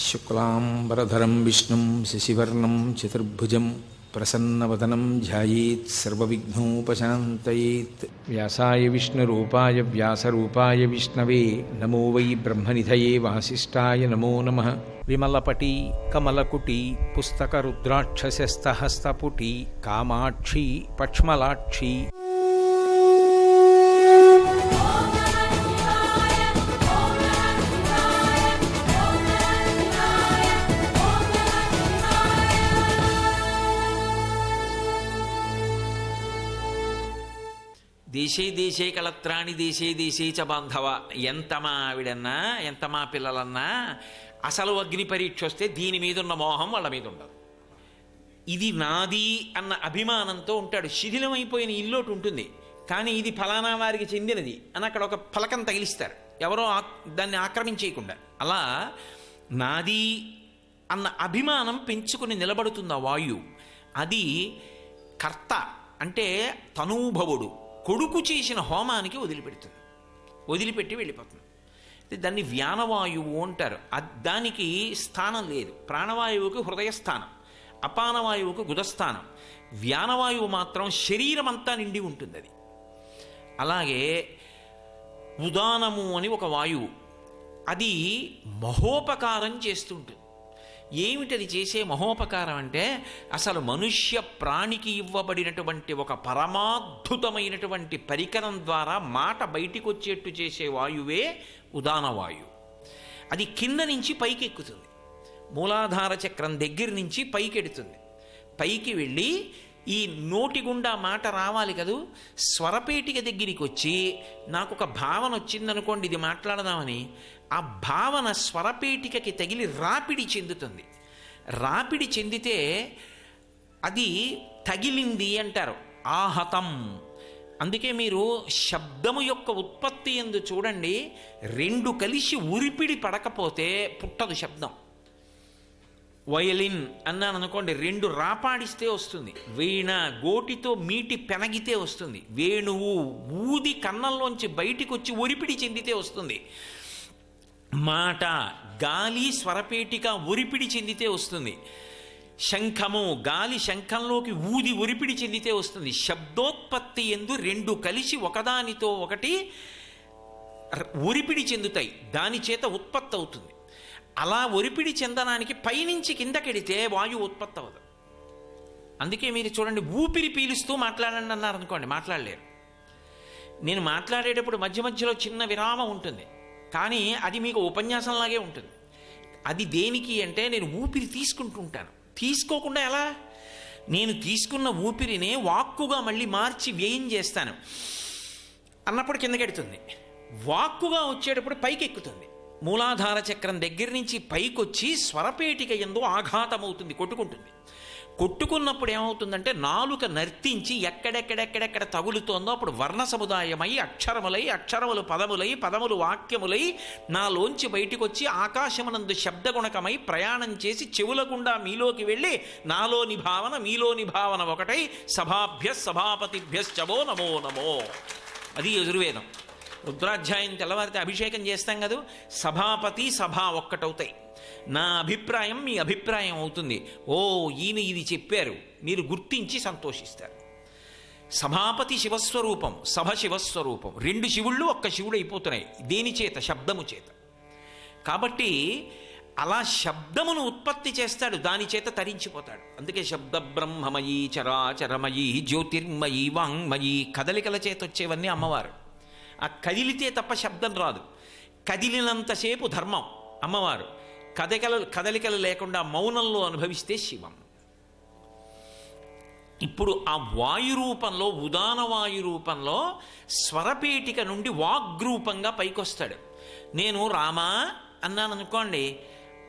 శుక్లాంబరధరం విష్ణుం శశివర్ణం చతుర్భుజం ప్రసన్నవదనం ధ్యాయేత్ సర్వవిఘ్నోపశాంతయేత్. వ్యాసాయ విష్ణురూపాయ వ్యాసరూపాయ విష్ణవే నమో వై బ్రహ్మనిధయే వాసిష్ఠాయ నమో నమః. విమలపటి కమలకుటి పుస్తకరుద్రాక్షసస్తహస్తపుటి కామాక్షి పక్ష్మలాక్షి దేశే దేశే కళత్రాణి దేశే దేశే చ బాంధవ. ఎంత మా ఆవిడన్నా ఎంత మా పిల్లలన్నా అసలు అగ్ని పరీక్ష వస్తే దీని మీద ఉన్న మోహం వాళ్ళ మీద ఉండదు. ఇది నాది అన్న అభిమానంతో ఉంటాడు. శిథిలమైపోయిన ఇల్లోటి ఉంటుంది, కానీ ఇది ఫలానా వారికి చెందినది అని అక్కడ ఒక ఫలకం తగిలిస్తారు, ఎవరో దాన్ని ఆక్రమించేయకుండా. అలా నాది అన్న అభిమానం పెంచుకుని నిలబడుతుంది ఆ వాయువు. అది కర్త అంటే తనూభవుడు. కొడుకు చేసిన హోమానికి వదిలిపెట్టి వెళ్ళిపోతుంది. దాన్ని వ్యానవాయువు అంటారు. దానికి స్థానం లేదు. ప్రాణవాయువుకి హృదయస్థానం, అపానవాయువుకి గుదస్థానం, వ్యానవాయువు మాత్రం శరీరం అంతా నిండి ఉంటుంది. అది అలాగే ఉదానము అని ఒక వాయువు, అది మహోపకారం చేస్తుంటుంది. ఏమిటది చేసే మహోపకారం అంటే అసలు మనుష్య ప్రాణికి ఇవ్వబడినటువంటి ఒక పరమాద్భుతమైనటువంటి పరికరం ద్వారా మాట బయటికి వచ్చేట్టు చేసే వాయువే ఉదానవాయువు. అది కింద నుంచి పైకి ఎక్కుతుంది, మూలాధార చక్రం దగ్గర నుంచి పైకి ఎడుతుంది. పైకి వెళ్ళి ఈ నోటి గుండా మాట రావాలి కదూ, స్వరపేటిక దగ్గరికి వచ్చి నాకు ఒక భావన వచ్చిందనుకోండి, ఇది మాట్లాడదామని, ఆ భావన స్వరపేటికకి తగిలి రాపిడి చెందుతుంది. రాపిడి చెందితే అది తగిలింది అంటారు, ఆహతం. అందుకే మీరు శబ్దము యొక్క ఉత్పత్తి యందు చూడండి, రెండు కలిసి ఉరిపిడి పడకపోతే పుట్టదు శబ్దం. వయలిన్ అన్నాను అనుకోండి, రెండు రాపాడిస్తే వస్తుంది. వీణ గోటితో మీటి పెనగితే వస్తుంది. వేణువు ఊది కన్నంలోంచి బయటికి వచ్చి ఒరిపిడి చెందితే వస్తుంది. మాట గాలి స్వరపేటిక ఒరిపిడి చెందితే వస్తుంది. శంఖము గాలి శంఖంలోకి ఊది ఒరిపిడి చెందితే వస్తుంది. శబ్దోత్పత్తి యందు రెండు కలిసి ఒకదానితో ఒకటి ఒరిపిడి చెందుతాయి, దాని చేత ఉత్పత్తి అవుతుంది. అలా ఒరిపిడి చెందడానికి పైనుంచి కిందకెడితే వాయువు ఉత్పత్తి అవ్వదు. అందుకే మీరు చూడండి, ఊపిరి పీలుస్తూ మాట్లాడండి అన్నారు అనుకోండి, మాట్లాడలేరు. నేను మాట్లాడేటప్పుడు మధ్య మధ్యలో చిన్న విరామం ఉంటుంది, కానీ అది మీకు ఉపన్యాసంలాగే ఉంటుంది. అది దేనికి అంటే నేను ఊపిరి తీసుకుంటూ ఉంటాను. తీసుకోకుండా ఎలా? నేను తీసుకున్న ఊపిరినే వాక్కుగా మళ్ళీ మార్చి వ్యయం చేస్తాను అన్నప్పుడు కిందకెడుతుంది. వాక్కుగా వచ్చేటప్పుడు పైకి ఎక్కుతుంది. మూలాధార చక్రం దగ్గర నుంచి పైకొచ్చి స్వరపేటిక యందు ఆఘాతమవుతుంది, కొట్టుకుంటుంది. కొట్టుకున్నప్పుడు ఏమవుతుందంటే నాలుక నర్తించి ఎక్కడెక్కడెక్కడెక్కడ తగులుతోందో అప్పుడు వర్ణ సముదాయమై అక్షరములై, అక్షరములు పదములై, పదములు వాక్యములై నాలోంచి బయటికి వచ్చి ఆకాశమునందు శబ్దగుణకమై ప్రయాణం చేసి చెవుల గుండా మీలోకి వెళ్ళి నాలోని భావన మీలోని భావన ఒకటై సభాభ్య సభాపతిభ్యశ్చవో నమో నమో. అది యజుర్వేదం. రుద్రాధ్యాయం తెల్లవారితే అభిషేకం చేస్తాం కదా, సభాపతి సభ ఒక్కటవుతాయి. నా అభిప్రాయం మీ అభిప్రాయం అవుతుంది. ఓ ఈయన ఇది చెప్పారు, మీరు గుర్తించి సంతోషిస్తారు. సభాపతి శివస్వరూపం, సభ శివస్వరూపం. రెండు శివుళ్ళు ఒక్క శివుడు అయిపోతున్నాయి. దేని చేత? శబ్దము చేత. కాబట్టి అలా శబ్దమును ఉత్పత్తి చేస్తాడు, దాని చేత తరించిపోతాడు. అందుకే శబ్ద బ్రహ్మమయీ చరాచరమయీ జ్యోతిర్మయీ వాంగ్మయీ. కదలికల చేత వచ్చేవన్నీ అమ్మవారు. ఆ కదిలితే తప్ప శబ్దం రాదు. కదిలినంతసేపు ధర్మం అమ్మవారు. కదలికలు లేకుండా మౌనంలో అనుభవిస్తే శివం. ఇప్పుడు ఆ వాయు రూపంలో, ఉదాన వాయు రూపంలో స్వరపేటిక నుండి వాగ్రూపంగా పైకొస్తాడు. నేను రామా అన్నాను అనుకోండి,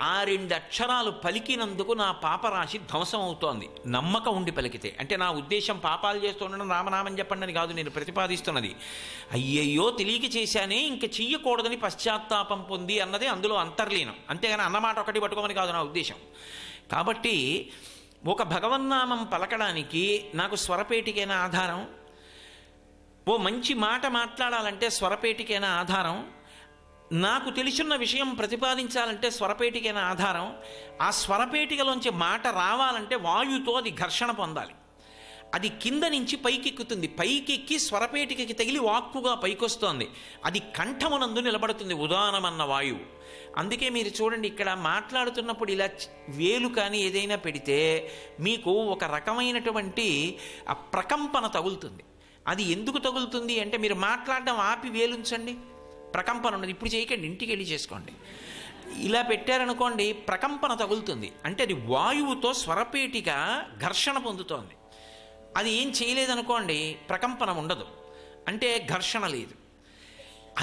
ఆ రెండు అక్షరాలు పలికినందుకు నా పాపరాశి ధ్వంసం అవుతోంది. నమ్మకం ఉండి పలికితే. అంటే నా ఉద్దేశం పాపాలు చేస్తుండడం రామనామం చెప్పండి అని కాదు నేను ప్రతిపాదిస్తున్నది. అయ్యయ్యో తెలియక చేశానే, ఇంక చెయ్యకూడదని పశ్చాత్తాపం పొంది అన్నది అందులో అంతర్లీనం. అంతేగాని అన్నమాట ఒకటి పట్టుకోమని కాదు నా ఉద్దేశం. కాబట్టి ఒక భగవన్నామం పలకడానికి నాకు స్వరపేటికైన ఆధారం, ఓ మంచి మాట మాట్లాడాలంటే స్వరపేటికైన ఆధారం, నాకు తెలిసిన విషయం ప్రతిపాదించాలంటే స్వరపేటికైన ఆధారం. ఆ స్వరపేటికలోంచి మాట రావాలంటే వాయుతో అది ఘర్షణ పొందాలి. అది కింద నుంచి పైకెక్కుతుంది, పైకెక్కి స్వరపేటికకి తగిలి వాక్కుగా పైకొస్తోంది. అది కంఠమునందు నిలబడుతుంది ఉదానమన్న వాయువు. అందుకే మీరు చూడండి, ఇక్కడ మాట్లాడుతున్నప్పుడు ఇలా వేలు కానీ ఏదైనా పెడితే మీకు ఒక రకమైనటువంటి ఆ ప్రకంపన తగులుతుంది. అది ఎందుకు తగులుతుంది అంటే, మీరు మాట్లాడడం ఆపి వేలుంచండి, ప్రకంపన ఉన్నది. ఇప్పుడు చేయకండి, ఇంటికి వెళ్ళి చేసుకోండి. ఇలా పెట్టారనుకోండి, ప్రకంపన తగులుతుంది. అంటే అది వాయువుతో స్వరపేటిక ఘర్షణ పొందుతోంది. అది ఏం చేయలేదనుకోండి, ప్రకంపనం ఉండదు, అంటే ఘర్షణ లేదు.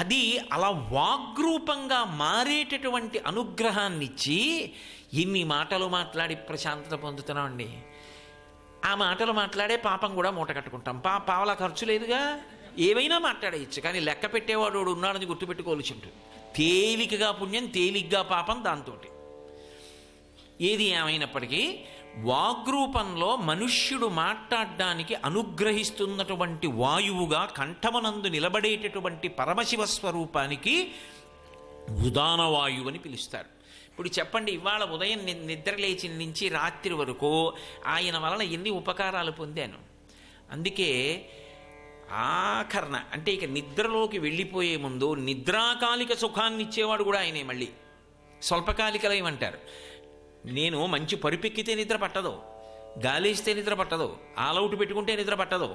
అది అలా వాగ్రూపంగా మారేటటువంటి అనుగ్రహాన్నిచ్చి ఎన్ని మాటలు మాట్లాడి ప్రశాంతత పొందుతున్నామండి. ఆ మాటలు మాట్లాడే పాపం కూడా మూట కట్టుకుంటాం. పావలా ఖర్చు లేదుగా, ఏవైనా మాట్లాడేయచ్చు. కానీ లెక్క పెట్టేవాడు ఉన్నాడని గుర్తుపెట్టుకోవాల్సి ఉంటుంది. తేలికగా పుణ్యం, తేలిగ్గా పాపం. దాంతో ఏది ఏమైనప్పటికీ వాగ్రూపంలో మనుష్యుడు మాట్లాడడానికి అనుగ్రహిస్తున్నటువంటి వాయువుగా కంఠమునందు నిలబడేటటువంటి పరమశివ స్వరూపానికి ఉదాన వాయువు అని పిలుస్తారు. ఇప్పుడు చెప్పండి, ఇవాళ ఉదయం నిద్రలేచి నుంచి రాత్రి వరకు ఆయన వలన ఎన్ని ఉపకారాలు పొందాను. అందుకే ఆఖరణ అంటే ఇక నిద్రలోకి వెళ్ళిపోయే ముందు నిద్రాకాలిక సుఖాన్ని ఇచ్చేవాడు కూడా ఆయనే. మళ్ళీ స్వల్పకాలికలయం అంటారు. నేను మంచి పరుపెక్కితే నిద్ర పట్టదు, గాలేస్తే నిద్ర పట్టదు, ఆలౌట్ పెట్టుకుంటే నిద్ర పట్టదు.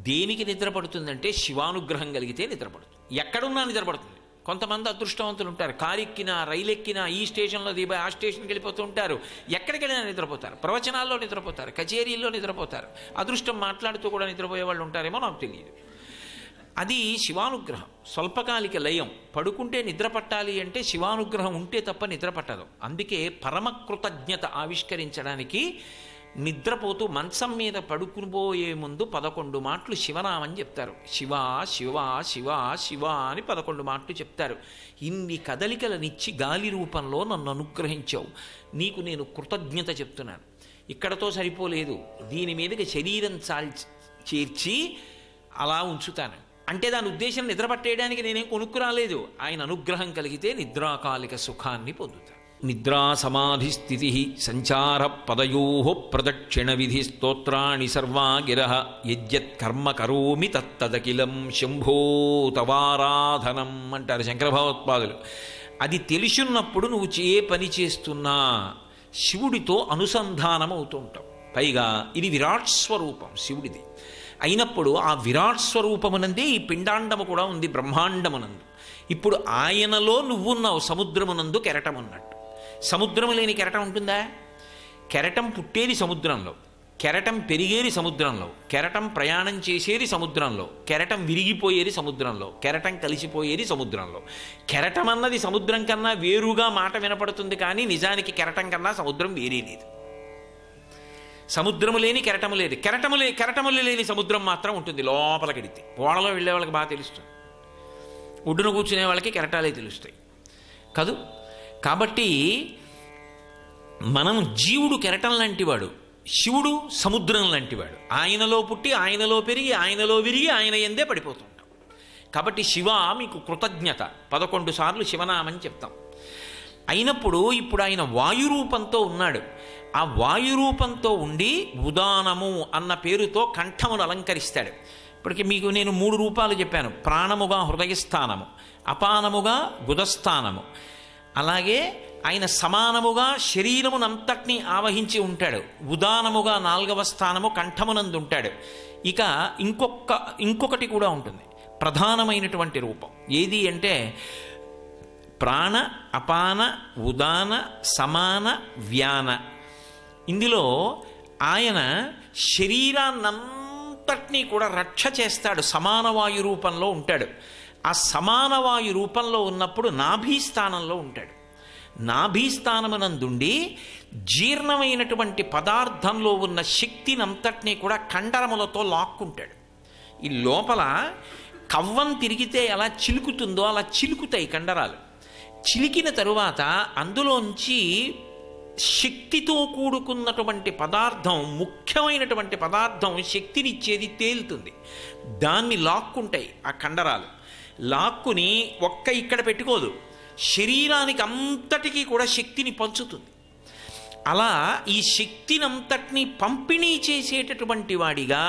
దేనికి నిద్ర పడుతుందంటే శివానుగ్రహం కలిగితే నిద్ర పడుతుంది. ఎక్కడున్నా నిద్ర పడుతుంది. కొంతమంది అదృష్టవంతులు ఉంటారు, కారు ఎక్కినా రైలు ఎక్కినా ఈ స్టేషన్లో దిగిపోయి ఆ స్టేషన్కి వెళ్ళిపోతూ ఉంటారు. ఎక్కడికి వెళ్ళినా నిద్రపోతారు. ప్రవచనాల్లో నిద్రపోతారు, కచేరీల్లో నిద్రపోతారు. అదృష్టం మాట్లాడుతూ కూడా నిద్రపోయే వాళ్ళు ఉంటారేమో, నాకు తెలియదు. అది శివానుగ్రహం, స్వల్పకాలిక లయం. పడుకుంటే నిద్ర పట్టాలి అంటే శివానుగ్రహం ఉంటే తప్ప నిద్ర పట్టదు. అందుకే పరమ కృతజ్ఞత ఆవిష్కరించడానికి నిద్రపోతూ మంచం మీద పడుకునిపోయే ముందు 11 మాటలు శివనామని చెప్తారు. శివ శివ శివ శివ అని 11 మాటలు చెప్తారు. ఇన్ని కదలికలనిచ్చి గాలి రూపంలో నన్ను అనుగ్రహించావు, నీకు నేను కృతజ్ఞత చెప్తున్నాను. ఇక్కడతో సరిపోలేదు, దీని మీదకి శరీరం చేర్చి అలా ఉంచుతాను. అంటే దాని ఉద్దేశం నిద్ర పట్టేయడానికి నేనేం కొనుక్కురాలేదు. ఆయన అనుగ్రహం కలిగితే నిద్రాకాలిక సుఖాన్ని పొందుతాను. నిద్రా సమాధి స్థితి సంచార పదయో ప్రదక్షిణ విధి స్తోత్రాణి సర్వా గిరః యజ్జత్ కర్మ కరోమి తత్తదకిలం శంభో తవారాధనం అంటారు శంకర భగవత్పాదులు. అది తెలుసున్నప్పుడు నువ్వు ఏ పని చేస్తున్నా శివుడితో అనుసంధానం అవుతూ ఉంటావు. పైగా ఇది విరాట్ స్వరూపం శివుడిది అయినప్పుడు ఆ విరాట్ స్వరూపమునందే ఈ పిండాండము కూడా ఉంది, బ్రహ్మాండమునందు. ఇప్పుడు ఆయనలో నువ్వున్నావు, సముద్రమునందు కెరటం ఉన్నట్టు. సముద్రము లేని కెరటం ఉంటుందా? కెరటం పుట్టేది సముద్రంలో, కెరటం పెరిగేది సముద్రంలో, కెరటం ప్రయాణం చేసేది సముద్రంలో, కెరటం విరిగిపోయేది సముద్రంలో, కెరటం కలిసిపోయేది సముద్రంలో. కెరటం అన్నది సముద్రం కన్నా వేరుగా మాట వినపడుతుంది, కానీ నిజానికి కెరటం కన్నా సముద్రం వేరే లేదు. సముద్రము లేని కెరటము లేదు, కెరటములు లేని సముద్రం మాత్రం ఉంటుంది. లోపలికెడితే ఓడలో వెళ్ళే వాళ్ళకి బాగా తెలుస్తుంది, ఒడ్డున కూర్చునే వాళ్ళకి కెరటాలే తెలుస్తాయి కదూ. కాబట్టి మనం జీవుడు కెరటం లాంటివాడు, శివుడు సముద్రం లాంటివాడు. ఆయనలో పుట్టి ఆయనలో పెరిగి ఆయనలో విరిగి ఆయన ఎందే పడిపోతుంటాం. కాబట్టి శివ మీకు కృతజ్ఞత 11 సార్లు శివనామని చెప్తాం. అయినప్పుడు ఇప్పుడు ఆయన వాయురూపంతో ఉన్నాడు. ఆ వాయురూపంతో ఉండి ఉదానము అన్న పేరుతో కంఠమును అలంకరిస్తాడు. ఇప్పటికి మీకు నేను 3 రూపాలు చెప్పాను. ప్రాణముగా హృదయస్థానము, అపానముగా గుదస్థానము, అలాగే ఆయన సమానముగా శరీరమునంతటినీ ఆవహించి ఉంటాడు. ఉదానముగా 4వ స్థానము కంఠమునందు ఉంటాడు. ఇక ఇంకొకటి కూడా ఉంటుంది, ప్రధానమైనటువంటి రూపం. ఏది అంటే ప్రాణ, అపాన, ఉదాన, సమాన, వ్యాన. ఇందులో ఆయన శరీరాన్నంతటినీ కూడా రక్ష చేస్తాడు. సమానవాయు రూపంలో ఉంటాడు. ఆ సమానవాయు రూపంలో ఉన్నప్పుడు నాభీస్థానంలో ఉంటాడు. నాభీస్థానమునందుండి జీర్ణమైనటువంటి పదార్థంలో ఉన్న శక్తినంతటినీ కూడా కండరములతో లాక్కుంటాడు. ఈ లోపల కవ్వం తిరిగితే ఎలా చిలుకుతుందో అలా చిలుకుతాయి కండరాలు. చిలికిన తరువాత అందులోంచి శక్తితో కూడుకున్నటువంటి పదార్థం, ముఖ్యమైనటువంటి పదార్థం, శక్తినిచ్చేది తేలుతుంది. దాన్ని లాక్కుంటాయి ఆ కండరాలు. లాక్కుని ఒక్క ఇక్కడ పెట్టుకోదు, శరీరానికి అంతటికీ కూడా శక్తిని పంచుతుంది. అలా ఈ శక్తినంతటినీ పంపిణీ చేసేటటువంటి వాడిగా,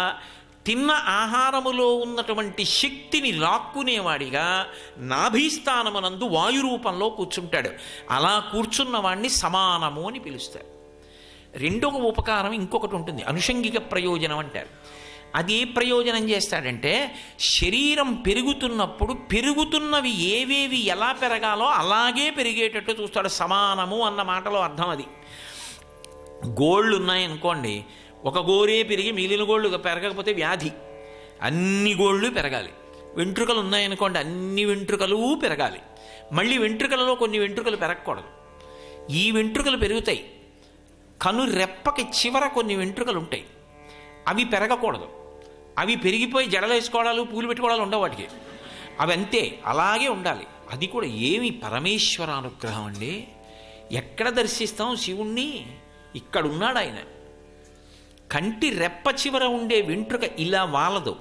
తిన్న ఆహారములో ఉన్నటువంటి శక్తిని లాక్కునేవాడిగా నాభీస్థానమునందు వాయు రూపంలో కూర్చుంటాడు. అలా కూర్చున్న వాడిని సమానము అని పిలుస్తారు. రెండవ ఉపకారం ఇంకొకటి ఉంటుంది, అనుషంగిక ప్రయోజనం అంటారు. అది ఏ ప్రయోజనం చేస్తాడంటే, శరీరం పెరుగుతున్నప్పుడు పెరుగుతున్నవి ఏవేవి ఎలా పెరగాలో అలాగే పెరిగేటట్టు చూస్తాడు. సమానము అన్న మాటలో అర్థం అది. గోళ్ళు ఉన్నాయనుకోండి, ఒక గోరే పెరిగి మిగిలిన గోళ్ళు పెరగకపోతే వ్యాధి. అన్ని గోళ్ళు పెరగాలి. వెంట్రుకలు ఉన్నాయనుకోండి, అన్ని వెంట్రుకలు పెరగాలి. మళ్ళీ వెంట్రుకలలో కొన్ని వెంట్రుకలు పెరగకూడదు, ఈ వెంట్రుకలు పెరుగుతాయి. కను రెప్పకి చివర కొన్ని వెంట్రుకలు ఉంటాయి, అవి పెరగకూడదు. అవి పెరిగిపోయి జడలేసుకోవడాలు పూలు పెట్టుకోవడాలు ఉండవు వాటికి, అవి అంతే అలాగే ఉండాలి. అది కూడా ఏమి పరమేశ్వర అనుగ్రహం అండి. ఎక్కడ దర్శిస్తాం శివుణ్ణి? ఇక్కడున్నాడు ఆయన. కంటి రెప్ప చివర ఉండే వెంట్రుక ఇలా వాలదు.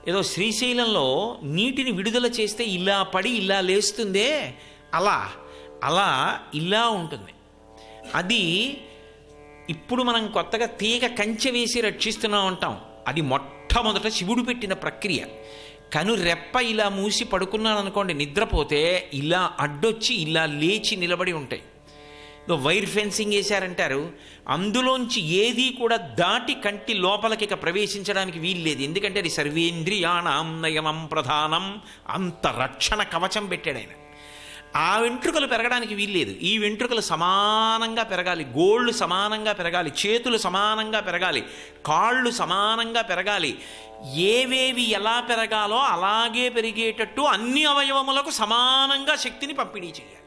ఏదో శ్రీశైలంలో నీటిని విడుదల చేస్తే ఇలా పడి ఇలా లేస్తుందే, అలా అలా ఇలా ఉంటుంది. అది ఇప్పుడు మనం కొత్తగా తీగ కంచె వేసి రక్షిస్తున్నాం అంటాం. అది మొట్టమొదట శివుడు పెట్టిన ప్రక్రియ. కను రెప్ప ఇలా మూసి పడుకున్నాను అనుకోండి, నిద్రపోతే ఇలా అడ్డొచ్చి ఇలా లేచి నిలబడి ఉంటాయి. వైర్ ఫెన్సింగ్ వేశారంటారు, అందులోంచి ఏది కూడా దాటి కంటి లోపలికి ఇక ప్రవేశించడానికి వీల్లేదు. ఎందుకంటే అది సర్వేంద్రియాణం నయనం ప్రధానం, అంత రక్షణ కవచం పెట్టాడు ఆయన. ఆ వెంట్రుకలు పెరగడానికి వీల్లేదు. ఈ వెంట్రుకలు సమానంగా పెరగాలి, గోళ్ళు సమానంగా పెరగాలి, చేతులు సమానంగా పెరగాలి, కాళ్ళు సమానంగా పెరగాలి. ఏవేవి ఎలా పెరగాలో అలాగే పెరిగేటట్టు అన్ని అవయవములకు సమానంగా శక్తిని పంపిణీ చేయాలి.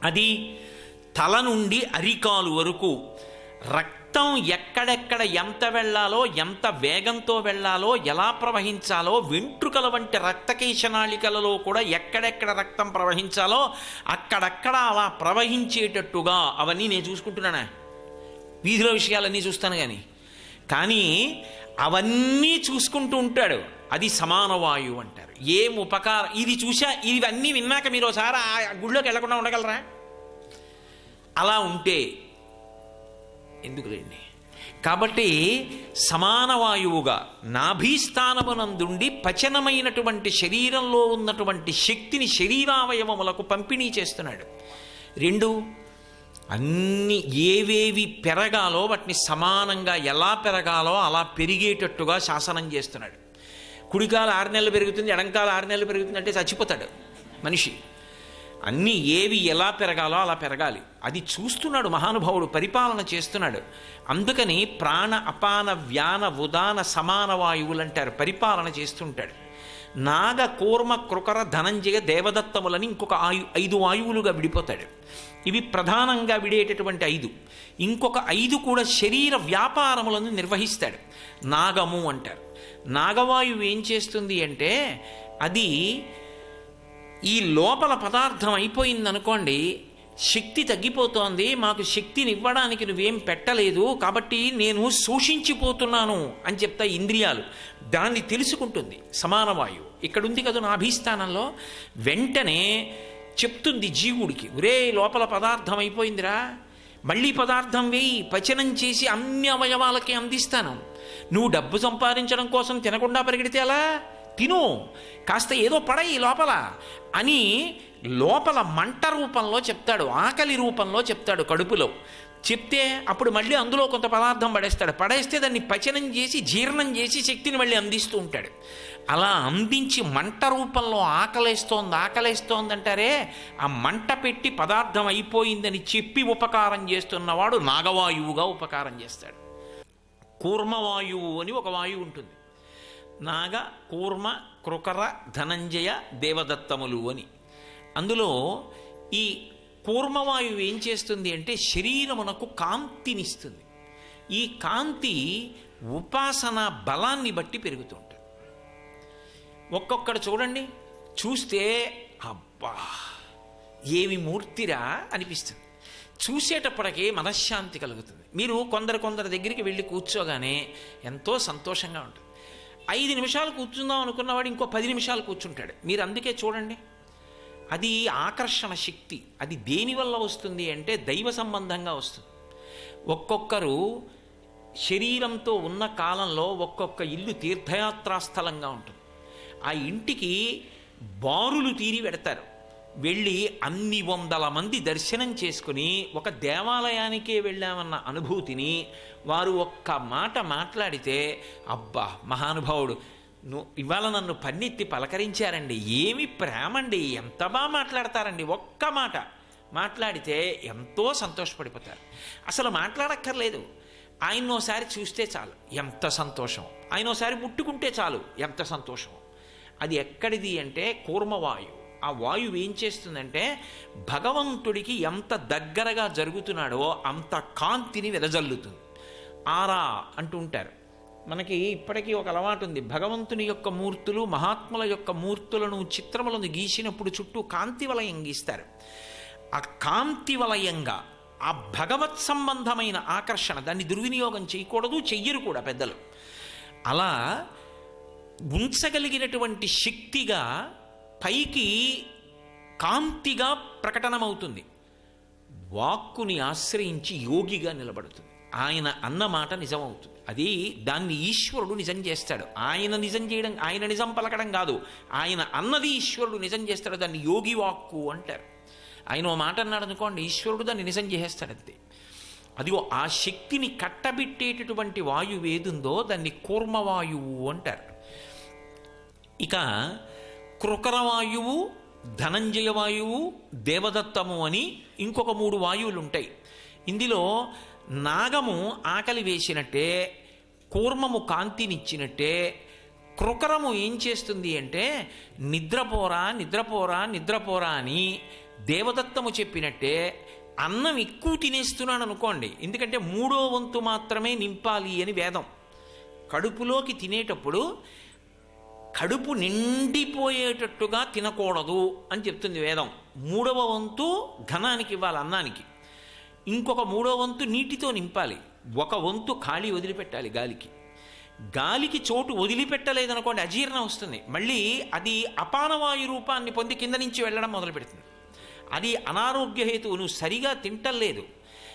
అది తల నుండి అరికాలు వరకు రక్తం ఎక్కడెక్కడ ఎంత వెళ్ళాలో, ఎంత వేగంతో వెళ్ళాలో, ఎలా ప్రవహించాలో, వెంట్రుకల వంటి రక్తకేశనాళికలలో కూడా ఎక్కడెక్కడ రక్తం ప్రవహించాలో అక్కడక్కడ అలా ప్రవహించేటట్టుగా అవన్నీ నేను చూసుకుంటున్నానా? వీధిలో విషయాలన్నీ చూస్తాను కానీ అవన్నీ చూసుకుంటూ ఉంటాడు. అది సమాన వాయువు అంటారు. ఏం ఉపకారం ఇది చూసా, ఇవన్నీ విన్నాక మీరు ఒకసారి ఆ గుళ్ళోకి వెళ్లకుండా ఉండగలరా? అలా ఉంటే ఎందుకు లేండి. కాబట్టి సమాన వాయువుగా నాభీస్థానమునందుండి పచనమైనటువంటి శరీరంలో ఉన్నటువంటి శక్తిని శరీరావయవములకు పంపిణీ చేస్తున్నాడు. రెండు, అన్ని ఏవేవి పెరగాలో వాటిని సమానంగా ఎలా పెరగాలో అలా పెరిగేటట్టుగా శాసనం చేస్తున్నాడు. కుడికాలు 6 నెలలు పెరుగుతుంది, ఎడంకాలు 6 నెలలు పెరుగుతుంది అంటే చచ్చిపోతాడు మనిషి. అన్నీ ఏవి ఎలా పెరగాలో అలా పెరగాలి. అది చూస్తున్నాడు మహానుభావుడు, పరిపాలన చేస్తున్నాడు. అందుకని ప్రాణ అపాన వ్యాన ఉదాన సమాన వాయువులు అంటారు, పరిపాలన చేస్తుంటాడు. నాగ కూర్మ కృకర ధనంజయ దేవదత్తములని ఇంకొక 5 వాయువులుగా విడిపోతాడు. ఇవి ప్రధానంగా విడేటటువంటి 5. ఇంకొక 5 కూడా శరీర వ్యాపారములను నిర్వహిస్తాడు. నాగము అంటారు. నాగవాయువు ఏం చేస్తుంది అంటే, అది ఈ లోపల పదార్థం అయిపోయిందనుకోండి, శక్తి తగ్గిపోతోంది, మాకు శక్తిని ఇవ్వడానికి నువ్వేం పెట్టలేదు కాబట్టి నేను శోషించిపోతున్నాను అని చెప్తా ఇంద్రియాలు. దాన్ని తెలుసుకుంటుంది సమానవాయువు. ఇక్కడుంది కదా నాభీస్థానంలో, వెంటనే చెప్తుంది జీవుడికి, ఒరే లోపల పదార్థం అయిపోయిందిరా, మళ్ళీ పదార్థం వేయి, పచనం చేసి అన్ని అవయవాలకి అందిస్తాను. నువ్వు డబ్బు సంపాదించడం కోసం తినకుండా పరిగెడితే అలా తిను, కాస్త ఏదో పడయి లోపల అని లోపల మంట రూపంలో చెప్తాడు, ఆకలి రూపంలో చెప్తాడు కడుపులో. చెప్తే అప్పుడు మళ్ళీ అందులో కొంత పదార్థం పడేస్తే దాన్ని పచనం చేసి జీర్ణం చేసి శక్తిని మళ్ళీ అందిస్తూ ఉంటాడు. అలా అందించి మంట రూపంలో ఆకలేస్తోంది అంటారే, ఆ మంట పెట్టి పదార్థం అయిపోయిందని చెప్పి ఉపకారం చేస్తున్నవాడు నాగవాయువుగా ఉపకారం చేస్తాడు. కూర్మవాయువు అని ఒక వాయువు ఉంటుంది. నాగ కూర్మ కృకర ధనంజయ దేవదత్తములు అని. అందులో ఈ కూర్మవాయువు ఏం చేస్తుంది అంటే శరీరమునకు కాంతినిస్తుంది. ఈ కాంతి ఉపాసన బలాన్ని బట్టి పెరుగుతుంటుంది. ఒక్కొక్కడు చూడండి, చూస్తే అబ్బా ఏమి మూర్తిరా అనిపిస్తుంది. చూసేటప్పటికే మనశ్శాంతి కలుగుతుంది. మీరు కొందరి దగ్గరికి వెళ్ళి కూర్చోగానే ఎంతో సంతోషంగా ఉంటుంది. 5 నిమిషాలు కూర్చుందాం అనుకున్నవాడు ఇంకో 10 నిమిషాలు కూర్చుంటాడు. మీరు అందుకే చూడండి, అది ఆకర్షణ శక్తి. అది దేనివల్ల వస్తుంది అంటే దైవ సంబంధంగా వస్తుంది. ఒక్కొక్కరు శరీరంతో ఉన్న కాలంలో ఒక్కొక్క ఇల్లు తీర్థయాత్రా స్థలంగా ఉంటుంది. ఆ ఇంటికి బారులు తీరి పెడతారు. వెళ్ళి అన్ని 100 మంది దర్శనం చేసుకుని ఒక దేవాలయానికే వెళ్ళామన్న అనుభూతిని వారు ఒక్క మాట మాట్లాడితే, అబ్బా మహానుభావుడు ఇవాళ నన్ను పన్నెత్తి పలకరించారండి, ఏమి ప్రేమండి, ఎంత బాగా మాట్లాడతారండి, ఒక్క మాట మాట్లాడితే ఎంతో సంతోషపడిపోతారు. అసలు మాట్లాడక్కర్లేదు, ఆయన్నోసారి చూస్తే చాలు ఎంత సంతోషం, ఆయనోసారి ముట్టుకుంటే చాలు ఎంత సంతోషం. అది ఎక్కడిది అంటే కూర్మవాయువు. ఆ వాయువు ఏం చేస్తుందంటే భగవంతుడికి ఎంత దగ్గరగా జరుగుతున్నాడో అంత కాంతిని వెదజల్లుతుంది. ఆరా అంటూ ఉంటారు. మనకి ఇప్పటికీ ఒక అలవాటు ఉంది, భగవంతుని యొక్క మూర్తులు మహాత్ముల యొక్క మూర్తులను చిత్రములను గీసినప్పుడు చుట్టూ కాంతి వలయం గీస్తారు. ఆ కాంతి వలయంగా ఆ భగవత్ సంబంధమైన ఆకర్షణ, దాన్ని దుర్వినియోగం చేయకూడదు, చెయ్యరు కూడా పెద్దలు. అలా ఉంచగలిగినటువంటి శక్తిగా పైకి కాంతిగా ప్రకటనమవుతుంది. వాక్కుని ఆశ్రయించి యోగిగా నిలబడుతుంది. ఆయన అన్నమాట నిజమవుతుంది. అది దాన్ని ఈశ్వరుడు నిజం చేస్తాడు. ఆయన నిజం చేయడం, ఆయన నిజం పలకడం కాదు, ఆయన అన్నది ఈశ్వరుడు నిజం చేస్తాడు. దాన్ని యోగి వాక్కు అంటారు. ఆయన ఓ మాట అన్నాడు అనుకోండి, ఈశ్వరుడు దాన్ని నిజం చేసేస్తాడంతే. అదిగో ఆ శక్తిని కట్టబెట్టేటటువంటి వాయువు ఏదుందో దాన్ని కూర్మవాయువు అంటారు. ఇక కృకరవాయువు, ధనంజయ వాయువు, దేవదత్తము అని ఇంకొక 3 వాయువులు ఉంటాయి. ఇందులో నాగము ఆకలి వేసినట్టే, కూర్మము కాంతినిచ్చినట్టే, కృకరము ఏం చేస్తుంది అంటే నిద్రపోరా నిద్రపోరా నిద్రపోరా అని దేవదత్తము చెప్పినట్టే అన్నం ఎక్కువ తినేస్తున్నాను అనుకోండి, ఎందుకంటే 3వ వంతు మాత్రమే నింపాలి అని వేదం. కడుపులోకి తినేటప్పుడు కడుపు నిండిపోయేటట్టుగా తినకూడదు అని చెప్తుంది వేదం. 3వ వంతు ఘనానికి ఇవ్వాలి, అన్నానికి. ఇంకొక 3వ వంతు నీటితో నింపాలి. 1 వంతు ఖాళీ వదిలిపెట్టాలి గాలికి. గాలికి చోటు వదిలిపెట్టలేదనుకోండి అజీర్ణం వస్తుంది. మళ్ళీ అది అపానవాయు రూపాన్ని పొంది కింద నుంచి వెళ్ళడం మొదలు పెడుతుంది. అది అనారోగ్య హేతువు. నువ్వు సరిగా తింటలేదు,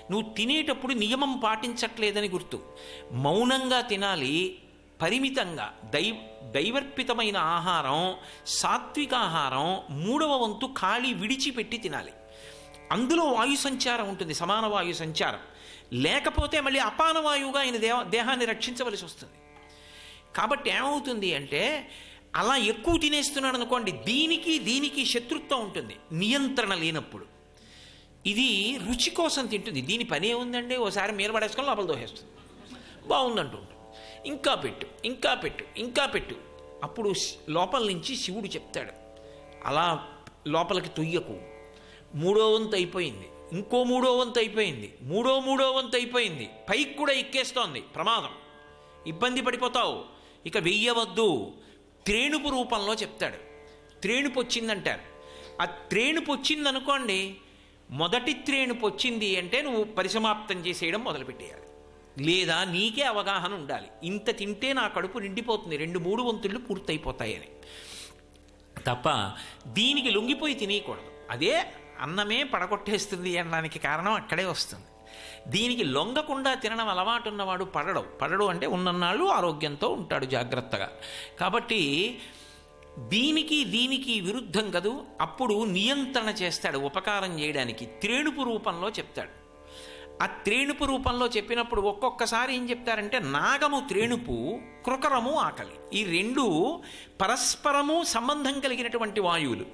నువ్వు తినేటప్పుడు నియమం పాటించట్లేదని గుర్తు. మౌనంగా తినాలి, పరిమితంగా దైవర్పితమైన ఆహారం, సాత్విక ఆహారం 3వ వంతు ఖాళీ విడిచిపెట్టి తినాలి. అందులో వాయు సంచారం ఉంటుంది, సమాన వాయు సంచారం. లేకపోతే మళ్ళీ అపానవాయువుగా ఆయన దేహాన్ని రక్షించవలసి వస్తుంది. కాబట్టి ఏమవుతుంది అంటే అలా ఎక్కువ తినేస్తున్నాడు అనుకోండి, దీనికి శత్రుత్వం ఉంటుంది నియంత్రణ లేనప్పుడు. ఇది రుచి కోసం తింటుంది. దీని పనే ఉందండి, ఓసారి మీద పడేసుకొని లోపల దోహేస్తుంది, బాగుందంటూ ఇంకా పెట్టు ఇంకా పెట్టు ఇంకా పెట్టు. అప్పుడు లోపల నుంచి శివుడు చెప్తాడు, అలా లోపలికి తొయ్యకు, 3వ వంతు అయిపోయింది, ఇంకో 3వ వంతు అయిపోయింది, మూడో వంతు అయిపోయింది, పైకి కూడా ఎక్కేస్తోంది, ప్రమాదం, ఇబ్బంది పడిపోతావు, ఇక వెయ్యవద్దు. త్రేణుపు రూపంలో చెప్తాడు. త్రేణుపు వచ్చిందంటారు. ఆ త్రేణుపు వచ్చిందనుకోండి, మొదటి త్రేణుపు వచ్చింది అంటే నువ్వు పరిసమాప్తం చేసేయడం మొదలుపెట్టేయాలి. లేదా నీకే అవగాహన ఉండాలి, ఇంత తింటే నా కడుపు నిండిపోతుంది, 2-3 వంతుళ్ళు పూర్తయిపోతాయని. తప్ప దీనికి లొంగిపోయి తినేయకూడదు. అదే అన్నమే పడగొట్టేస్తుంది అనడానికి కారణం అక్కడే వస్తుంది. దీనికి లొంగకుండా తినడం అలవాటు ఉన్నవాడు పడడు అంటే ఉన్నన్నాళ్ళు ఆరోగ్యంతో ఉంటాడు జాగ్రత్తగా. కాబట్టి దీనికి విరుద్ధం కదూ. అప్పుడు నియంత్రణ చేస్తాడు ఉపకారం చేయడానికి, త్రేణుపు రూపంలో చెప్తాడు. ఆ త్రేణుపు రూపంలో చెప్పినప్పుడు ఒక్కొక్కసారి ఏం చెప్తారంటే నాగము త్రేణుపు, కృకరము ఆకలి, ఈ 2 పరస్పరము సంబంధం కలిగినటువంటి వాయువులు.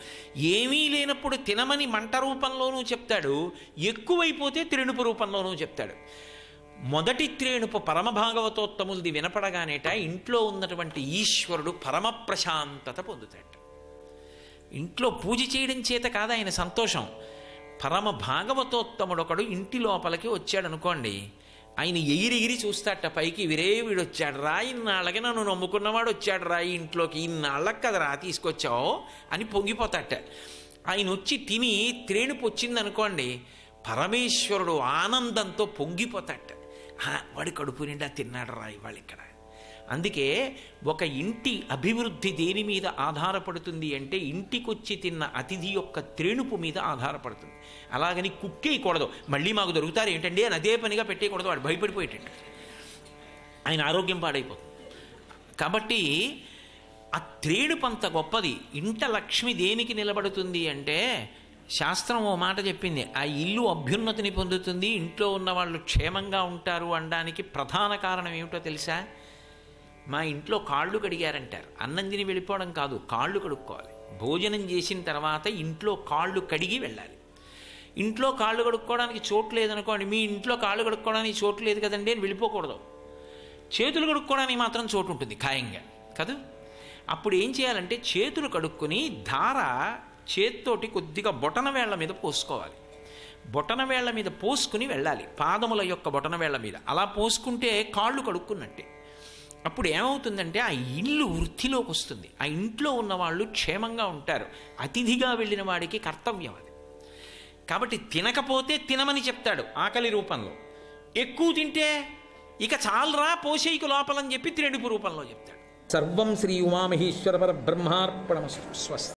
ఏమీ లేనప్పుడు తినమని మంట రూపంలోనూ చెప్తాడు, ఎక్కువైపోతే త్రేణుపు రూపంలోనూ చెప్తాడు. మొదటి త్రేణుపు పరమభాగవతోత్తములది వినపడగానేట ఇంట్లో ఉన్నటువంటి ఈశ్వరుడు పరమ ప్రశాంతత పొందుతాడు. ఇంట్లో పూజ చేయడం చేత కాదు ఆయన సంతోషం. పరమ భాగవతోత్తముడొకడు ఇంటి లోపలికి వచ్చాడు అనుకోండి, ఆయన ఎగిరిగిరి చూస్తాట పైకి, వీడు వచ్చాడు రా, ఇన్నాళ్ళకి నన్ను నమ్ముకున్నవాడు వచ్చాడు రా ఇంట్లోకి, ఇన్నాళ్ళకి కదరా తీసుకొచ్చావు అని పొంగిపోతాట. ఆయన వచ్చి తిని త్రేణుపు వచ్చిందనుకోండి, పరమేశ్వరుడు ఆనందంతో పొంగిపోతాట. వాడి కడుపు నిండా తిన్నాడు రా ఇవాళ ఇక్కడ, అందుకే ఒక ఇంటి అభివృద్ధి దేని మీద ఆధారపడుతుంది అంటే ఇంటికొచ్చి తిన్న అతిథి యొక్క త్రేణుపు మీద ఆధారపడుతుంది. అలాగని కుక్కేయకూడదు, మళ్ళీ మాకు దొరుకుతారు ఏంటండి అని అదే పనిగా పెట్టేయకూడదు, వాడు భయపడిపోయేటట్టు ఆయన ఆరోగ్యం పాడైపోతుంది. కాబట్టి ఆ త్రేణుపంత గొప్పది. ఇంట లక్ష్మి దేనికి నిలబడుతుంది అంటే శాస్త్రం ఓ మాట చెప్పింది, ఆ ఇల్లు అభ్యున్నతిని పొందుతుంది, ఇంట్లో ఉన్న వాళ్ళు క్షేమంగా ఉంటారు అనడానికి ప్రధాన కారణం ఏమిటో తెలుసా? మా ఇంట్లో కాళ్ళు కడిగారంటారు. అన్నం తిని వెళ్ళిపోవడం కాదు, కాళ్ళు కడుక్కోవాలి. భోజనం చేసిన తర్వాత ఇంట్లో కాళ్ళు కడిగి వెళ్ళాలి. ఇంట్లో కాళ్ళు కడుక్కోవడానికి చోటు లేదనుకోండి, మీ ఇంట్లో కాళ్ళు కడుక్కోవడానికి చోటు లేదు కదండి అని వెళ్ళిపోకూడదు. చేతులు కడుక్కోవడానికి మాత్రం చోటు ఉంటుంది ఖాయంగా కదా. అప్పుడు ఏం చేయాలంటే చేతులు కడుక్కొని ధార చేత్తోటి కొద్దిగా బొటన వేళ్ల మీద పోసుకోవాలి. బొటన వేళ్ల మీద పోసుకుని వెళ్ళాలి, పాదముల యొక్క బొటన వేళ్ల మీద. అలా పోసుకుంటే కాళ్ళు కడుక్కున్నట్టే. అప్పుడు ఏమవుతుందంటే ఆ ఇల్లు వృద్ధిలోకి వస్తుంది, ఆ ఇంట్లో ఉన్న వాళ్ళు క్షేమంగా ఉంటారు. అతిథిగా వెళ్ళిన వాడికి కర్తవ్యం అది. కాబట్టి తినకపోతే తినమని చెప్తాడు ఆకలి రూపంలో, ఎక్కువ తింటే ఇక చాలరా పోషేయికు లోపలని చెప్పి త్రేణుపు రూపంలో చెప్తాడు. సర్వం శ్రీ ఉమామహేశ్వర పరబ్రహ్మార్పణమస్తు. స్వస్తి.